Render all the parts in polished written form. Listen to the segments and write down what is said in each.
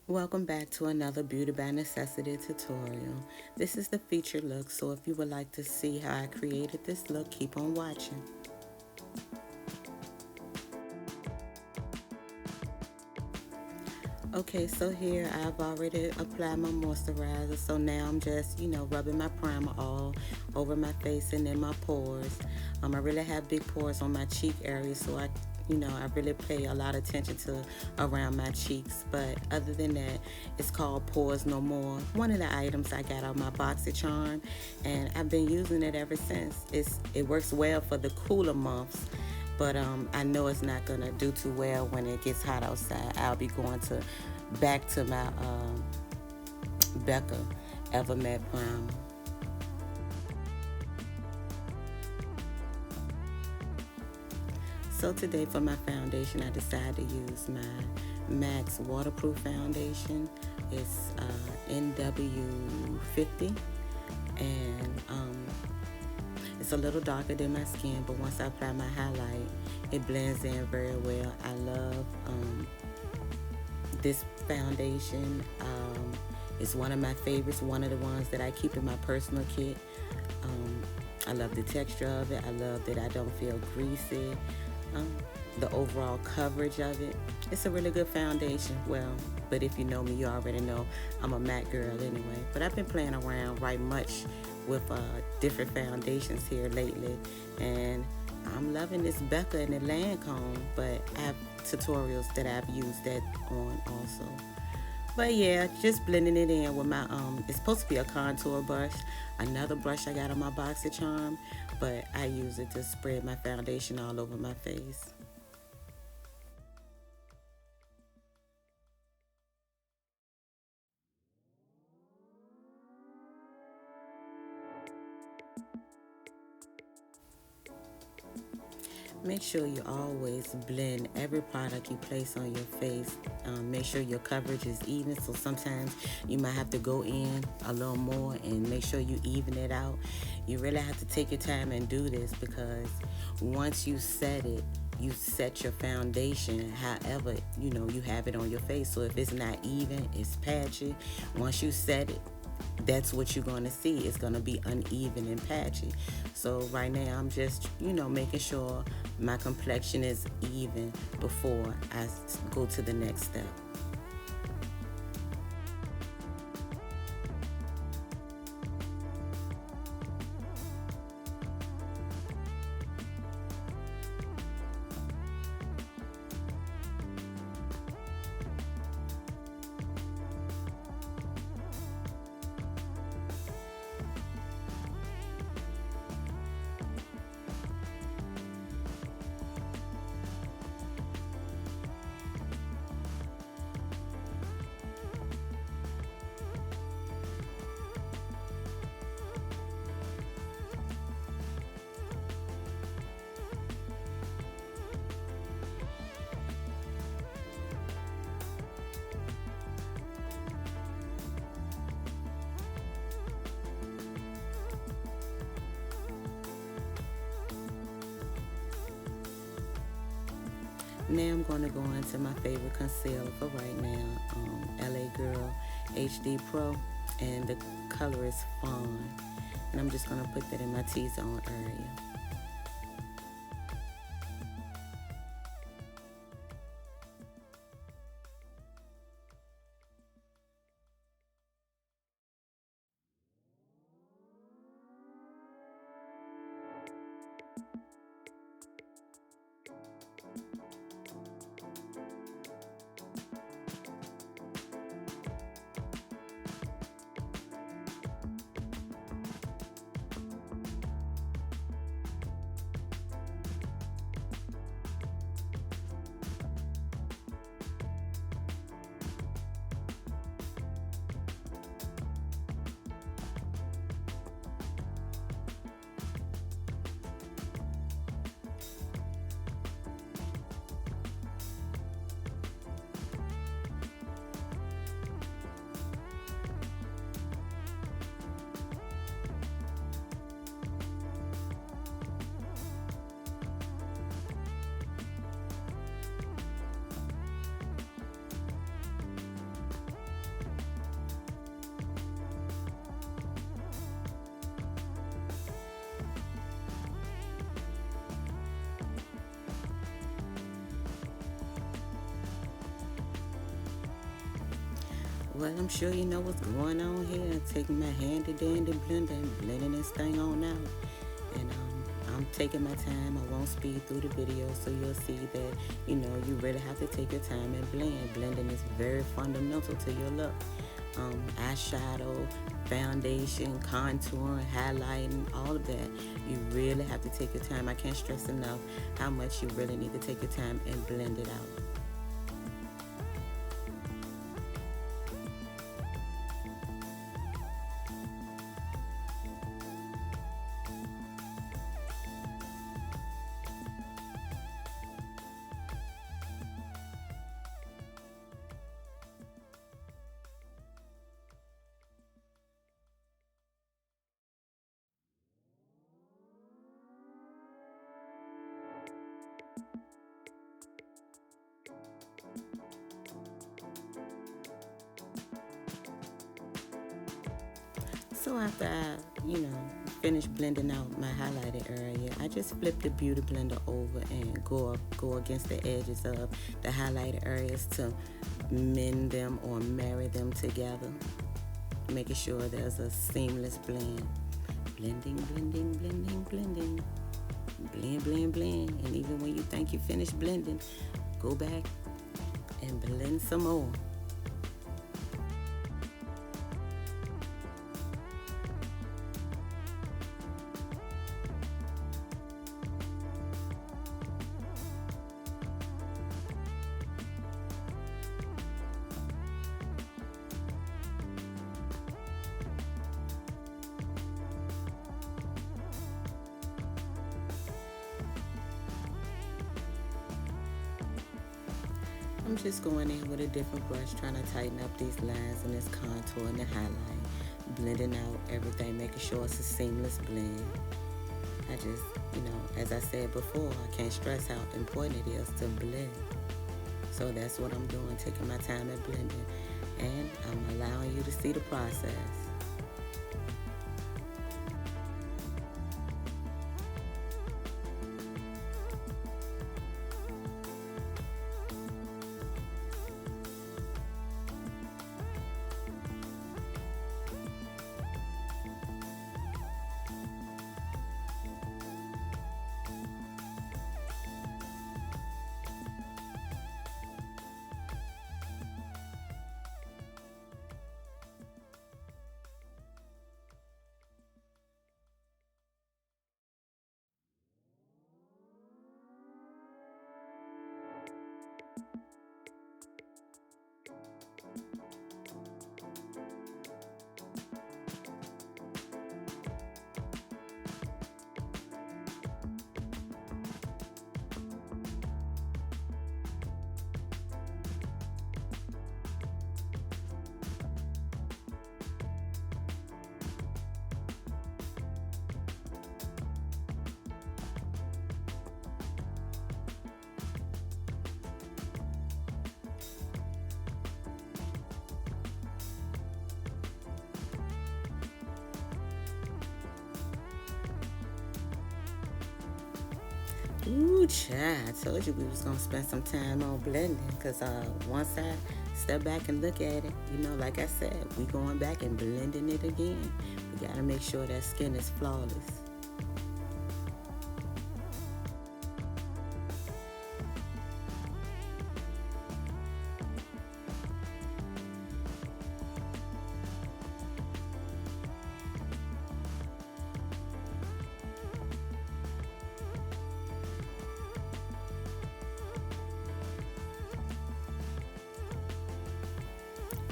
Welcome back to another Beauty by Necessity tutorial. This is the featured look, so if you would like to see how I created this look, keep on watching. Okay, so here I've already applied my moisturizer, so now I'm just, rubbing my primer all over my face and in my pores. I really have big pores on my cheek area, so I really pay a lot of attention to around my cheeks. But other than that, it's called Pores No More. One of the items I got on my BoxyCharm, and I've been using it ever since. It works well for the cooler months, but I know it's not gonna do too well when it gets hot outside. I'll be going back to my Becca Evermatte primer. So today for my foundation, I decided to use my MAC waterproof foundation. It's NW50, and it's a little darker than my skin, but once I apply my highlight, it blends in very well. I love this foundation. It's one of my favorites, one of the ones that I keep in my personal kit. I love the texture of it. I love that I don't feel greasy. The overall coverage of it. It's a really good foundation. Well, but if you know me, you already know I'm a matte girl anyway. But I've been playing around right much with different foundations here lately, and I'm loving this Becca and the Lancome, but I have tutorials that I've used that on also. But yeah, just blending it in with my it's supposed to be a contour brush, another brush I got on my BoxyCharm, but I use it to spread my foundation all over my face. Make sure you always blend every product you place on your face. Make sure your coverage is even, so sometimes you might have to go in a little more and make sure you even it out. You really have to take your time and do this, because once you set it, you set your foundation however you have it on your face. So if it's not even, it's patchy, once you set it, that's what you're going to see. It's going to be uneven and patchy. So right now I'm just, making sure my complexion is even before I go to the next step. Now I'm going to go into my favorite concealer for right now, LA Girl HD Pro, and the color is Fawn. And I'm just going to put that in my T-zone area. Well, I'm sure you know what's going on here. Taking my handy dandy blender and blending this thing on out. And I'm taking my time. I won't speed through the video, so you'll see that you really have to take your time and blend. Blending is very fundamental to your look. Eyeshadow, foundation, contouring, highlighting, all of that. You really have to take your time. I can't stress enough how much you really need to take your time and blend it out. So after I finish blending out my highlighted area, I just flip the beauty blender over and go against the edges of the highlighted areas to mend them or marry them together, making sure there's a seamless blend. Blending, blending, blending, blending. Blend, blend, blend. And even when you think you finished blending, go back and blend some more. I'm just going in with a different brush, trying to tighten up these lines and this contour and the highlight, blending out everything, making sure it's a seamless blend. I just, as I said before, I can't stress how important it is to blend. So that's what I'm doing, taking my time and blending. And I'm allowing you to see the process. Ooh, child, I told you we was gonna spend some time on blending, because once I step back and look at it, like I said, we going back and blending it again. We gotta make sure that skin is flawless.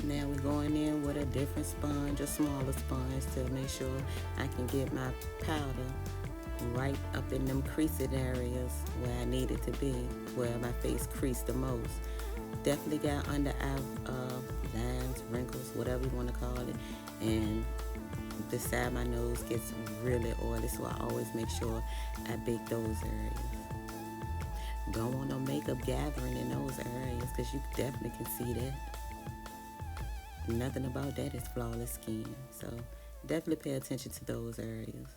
Now we're going in with a different sponge, a smaller sponge, to make sure I can get my powder right up in them creasing areas where I need it to be, where my face creased the most. Definitely got under eye lines, wrinkles, whatever you want to call it, and the side of my nose gets really oily, so I always make sure I bake those areas. Don't want no makeup gathering in those areas, because you definitely can see that. Nothing about that is flawless skin. So definitely pay attention to those areas.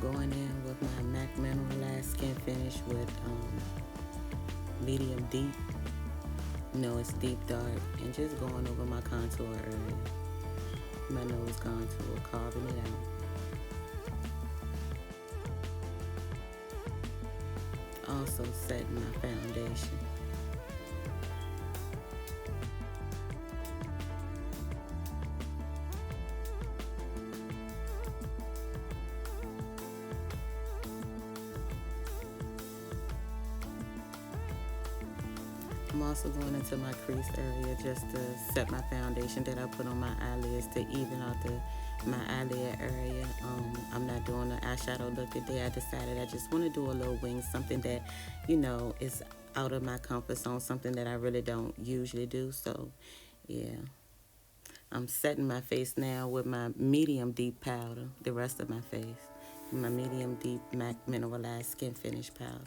going in with my MAC Mineralized Skin Finish with medium deep. No, it's deep dark. And just going over my contour area. My nose contour, carving it out. Also setting my foundation. I'm also going into my crease area just to set my foundation that I put on my eyelids to even out my eyelid area. I'm not doing an eyeshadow look today. I decided I just want to do a little wing, something that, is out of my comfort zone, something that I really don't usually do. So, yeah. I'm setting my face now with my medium deep powder, the rest of my face. My medium deep MAC Mineralized Skin Finish powder.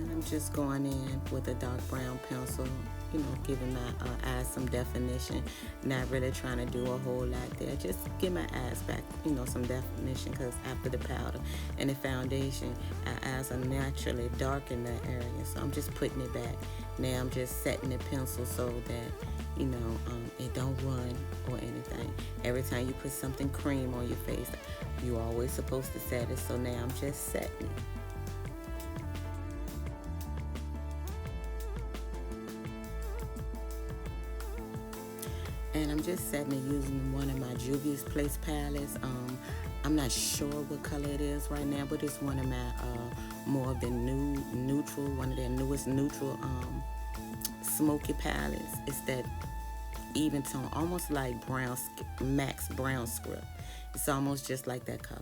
I'm just going in with a dark brown pencil, giving my eyes some definition. Not really trying to do a whole lot there. Just give my eyes back, some definition, because after the powder and the foundation, our eyes are naturally dark in that area. So I'm just putting it back. Now I'm just setting the pencil so that, it don't run or anything. Every time you put something cream on your face, you're always supposed to set it. So now I'm just setting it. And I'm just setting it using one of my Juvia's Place palettes. I'm not sure what color it is right now, but it's one of my more of the neutral, one of their newest neutral smoky palettes. It's that even tone, almost like Max Brown Script. It's almost just like that color.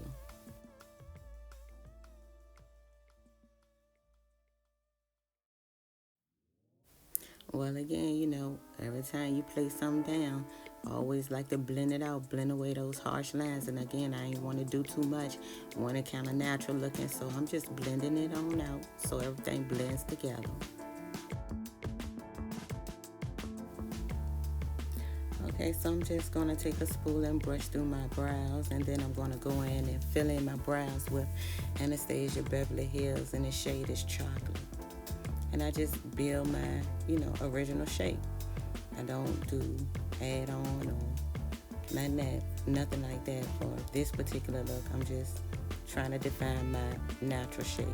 Well, again, every time you place something down, I always like to blend it out, blend away those harsh lines. And again, I ain't want to do too much. I want it kind of natural looking, so I'm just blending it on out so everything blends together. Okay, so I'm just going to take a spool and brush through my brows, and then I'm going to go in and fill in my brows with Anastasia Beverly Hills, and the shade is Chocolate. And I just build my, original shape. I don't do add-on or nothing like that for this particular look. I'm just trying to define my natural shape.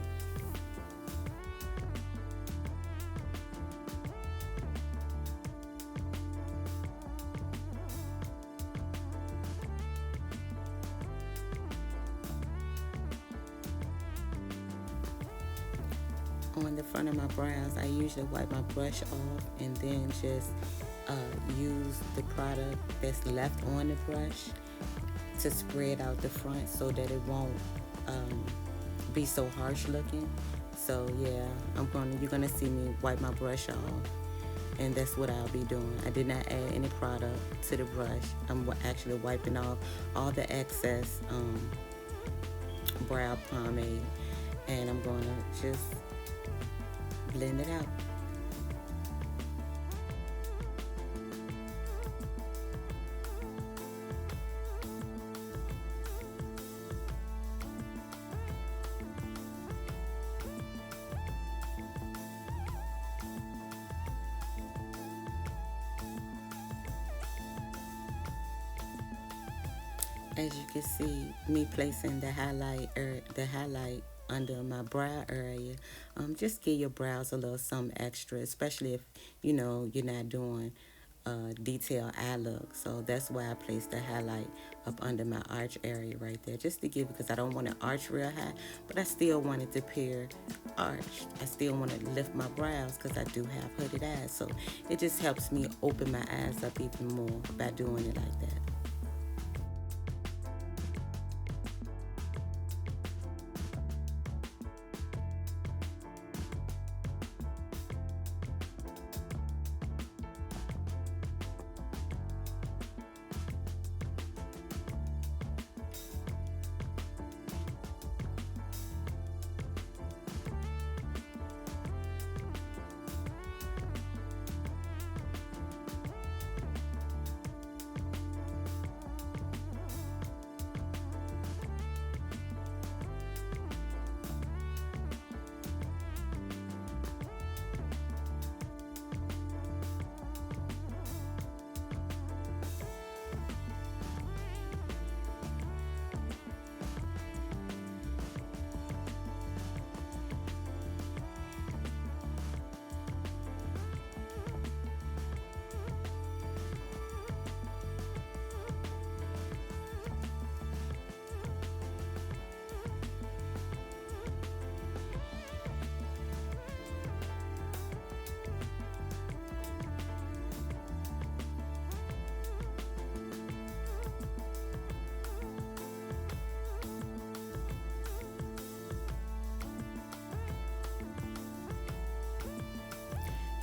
On the front of my brows, I usually wipe my brush off and then just use the product that's left on the brush to spread out the front so that it won't be so harsh looking. So yeah, you're gonna see me wipe my brush off, and that's what I'll be doing. I did not add any product to the brush. I'm actually wiping off all the excess brow pomade, and I'm gonna just blend it out. As you can see, me placing the highlight under my brow area. Just give your brows a little something extra, especially if you're not doing detailed eye look. So that's why I placed the highlight up under my arch area right there, just to give, because I don't want to arch real high, but I still want it to appear arched. I still want to lift my brows because I do have hooded eyes. So it just helps me open my eyes up even more by doing it like that.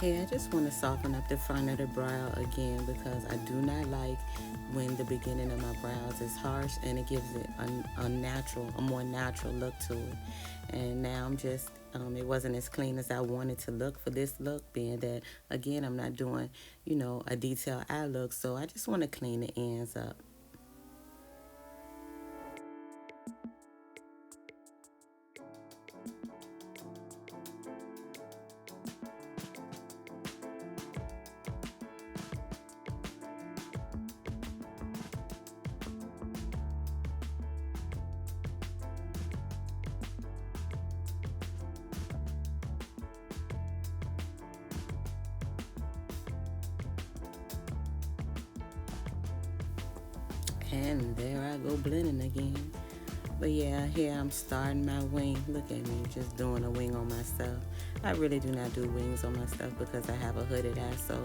Hey, I just want to soften up the front of the brow again, because I do not like when the beginning of my brows is harsh, and it gives it a more natural look to it. And now I'm just, it wasn't as clean as I wanted to look for this look, being that, again, I'm not doing, a detailed eye look. So I just want to clean the ends up. And there I go blending again. But yeah, here I'm starting my wing. Look at me, just doing a wing on myself. I really do not do wings on myself because I have a hooded eye, so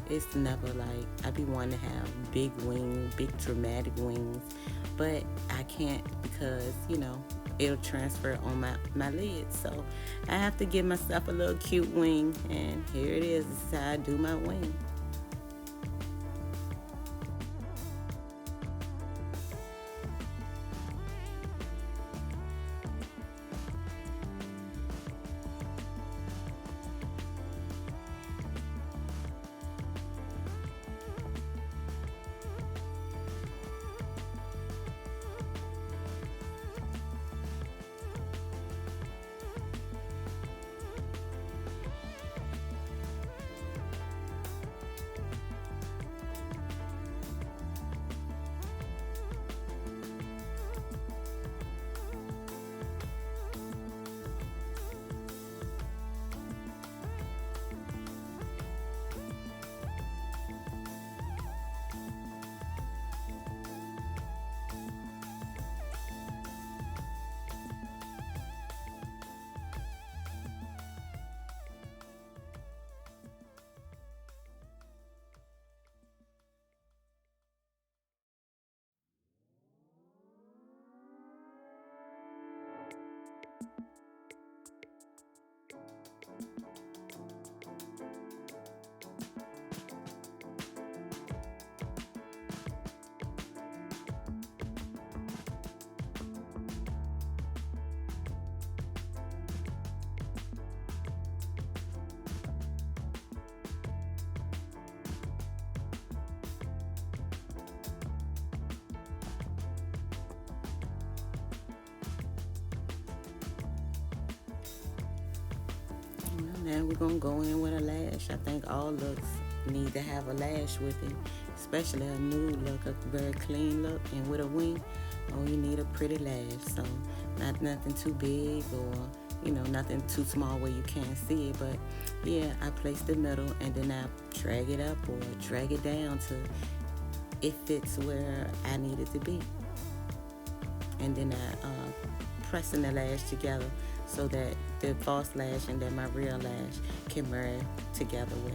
it's never like, I be wanting to have big wings, big dramatic wings, but I can't because, it'll transfer on my lids. So I have to give myself a little cute wing, and here it is. This is how I do my wing. Now we're going to go in with a lash. I think all looks need to have a lash with it, especially a nude look, a very clean look, and with a wing. oh, you need a pretty lash. So not nothing too big or, nothing too small where you can't see it. But yeah, I place the middle and then I drag it up or drag it down to it fits where I need it to be. And then I pressing the lash together so that the false lash and then my real lash can marry together well.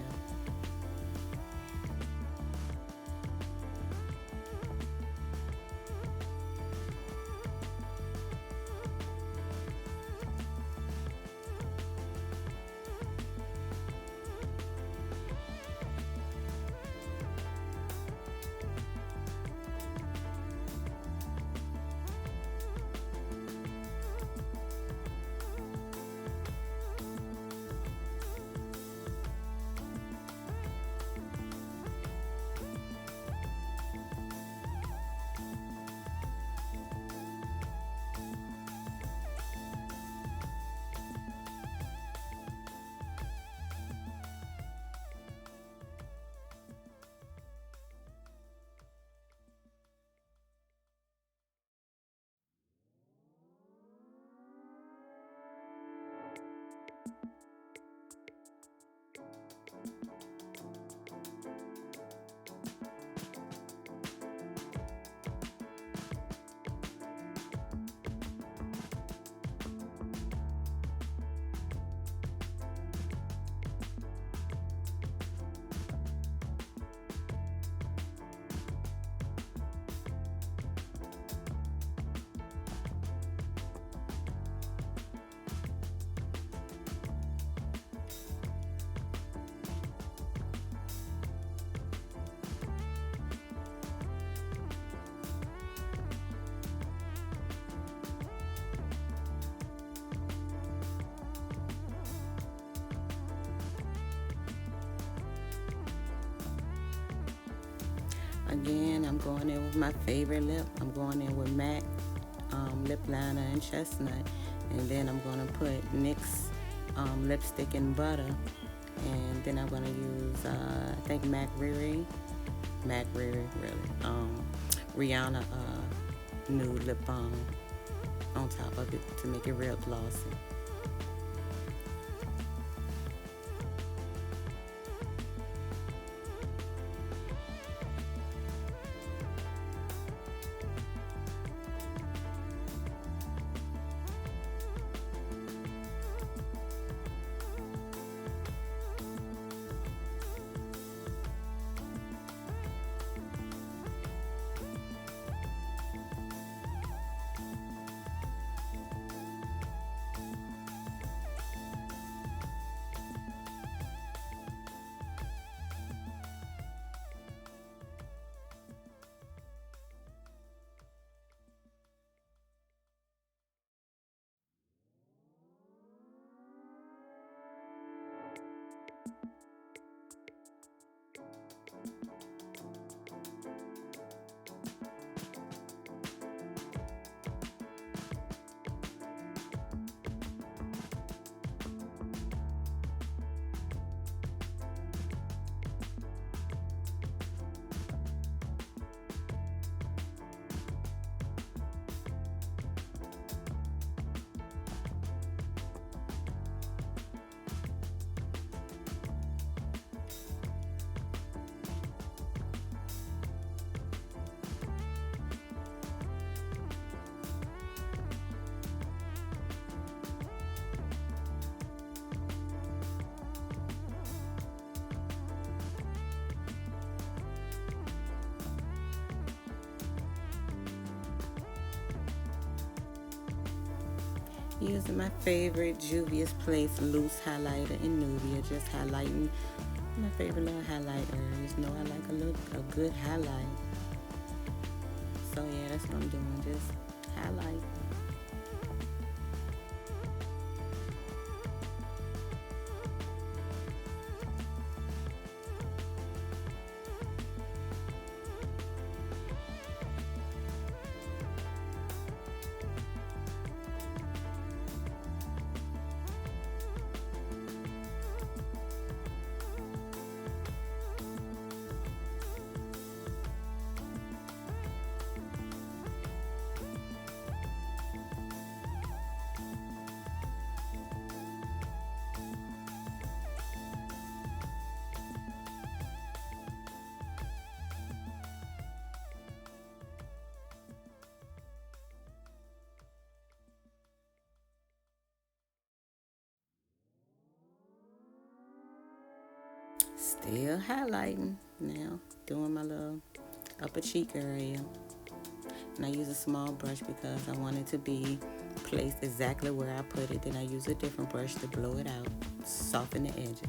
Again, I'm going in with my favorite lip. I'm going in with MAC lip liner and chestnut. And then I'm going to put NYX lipstick and butter. And then I'm going to use, I think, MAC Riri, really. Rihanna nude lip balm on top of it to make it real glossy. Using my favorite Juvia's Place loose highlighter in Nubia, just highlighting my favorite little highlight areas. You know I like a good highlight. So yeah, that's what I'm doing, just highlight. Still highlighting now, doing my little upper cheek area. And I use a small brush because I want it to be placed exactly where I put it. Then I use a different brush to blow it out, soften the edges.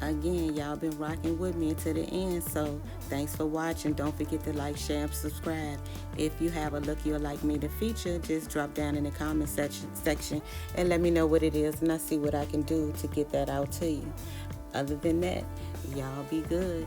Again, y'all been rocking with me to the end, so thanks for watching. Don't forget to like, share, and subscribe. If you have a look you'd like me to feature, just drop down in the comment section and let me know what it is, and I'll see what I can do to get that out to you. Other than that, y'all be good.